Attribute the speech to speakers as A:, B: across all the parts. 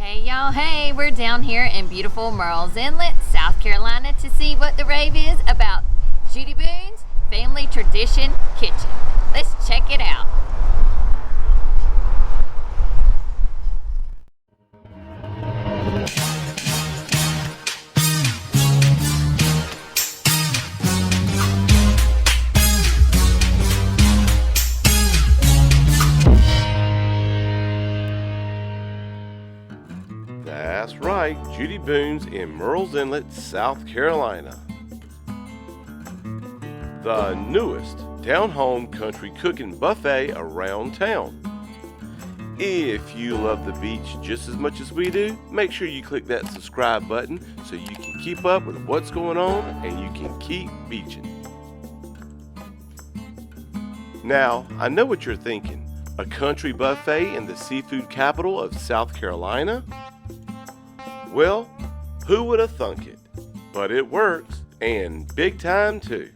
A: Hey y'all, hey, we're down here in beautiful Murrells Inlet, South Carolina to see what the rave is about Judy Boonies' Family Tradition Kitchen. Let's check it out.
B: That's right, Judy Boonies in Murrells Inlet, South Carolina. The newest down-home country cooking buffet around town. If you love the beach just as much as we do, make sure you click that subscribe button so you can keep up with what's going on and you can keep beaching. Now, I know what you're thinking. A country buffet in the seafood capital of South Carolina? Well, who would have thunk it? But it works, and big time too.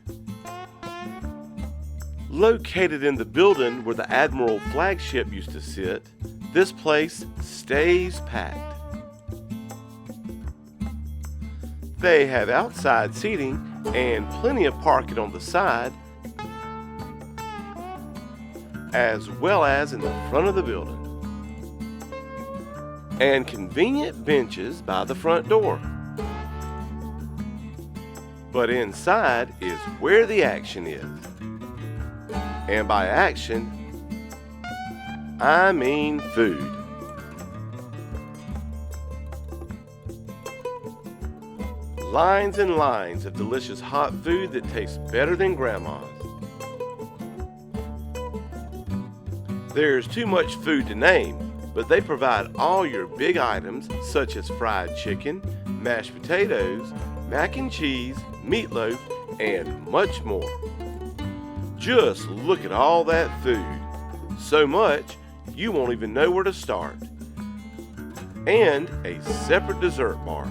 B: Located in the building where the Admiral flagship used to sit, this place stays packed. They have outside seating and plenty of parking on the side, as well as in the front of the building. And convenient benches by the front door. But inside is where the action is. And by action, I mean food. Lines and lines of delicious hot food that tastes better than Grandma's. There's too much food to name, but they provide all your big items such as fried chicken, mashed potatoes, mac and cheese, meatloaf, and much more. Just look at all that food. So much, you won't even know where to start. And a separate dessert bar.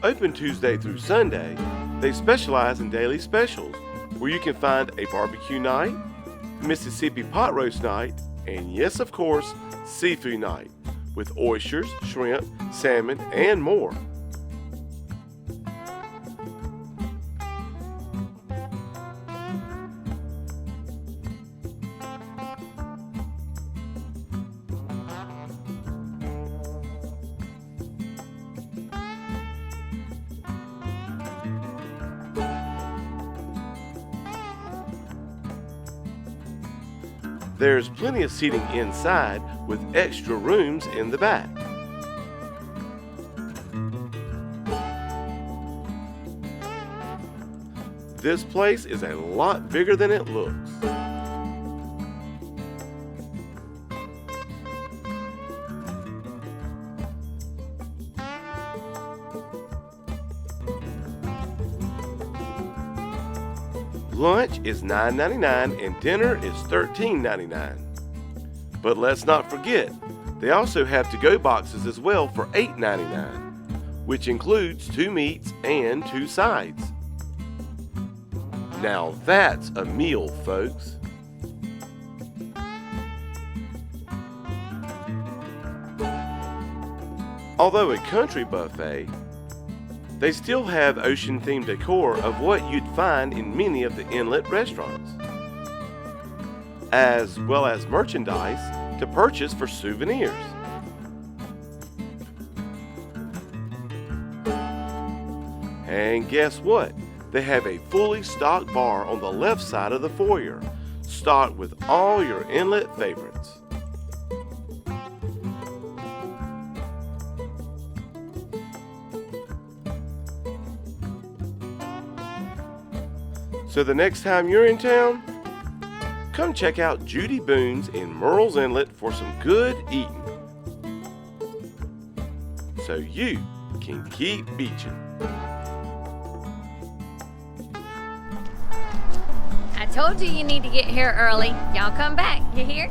B: Open Tuesday through Sunday, they specialize in daily specials where you can find a barbecue night, Mississippi pot roast night, and yes, of course, seafood night with oysters, shrimp, salmon, and more. There's plenty of seating inside with extra rooms in the back. This place is a lot bigger than it looks. Lunch is $9.99 and dinner is $13.99. But let's not forget, they also have to-go boxes as well for $8.99, which includes 2 meats and 2 sides. Now that's a meal, folks. Although a country buffet, they still have ocean-themed decor of what you'd find in many of the inlet restaurants, as well as merchandise to purchase for souvenirs. And guess what? They have a fully stocked bar on the left side of the foyer, stocked with all your inlet favorites. So the next time you're in town, come check out Judy Boonies in Murrells Inlet for some good eating, so you can keep beaching.
A: I told you need to get here early. Y'all come back, you hear?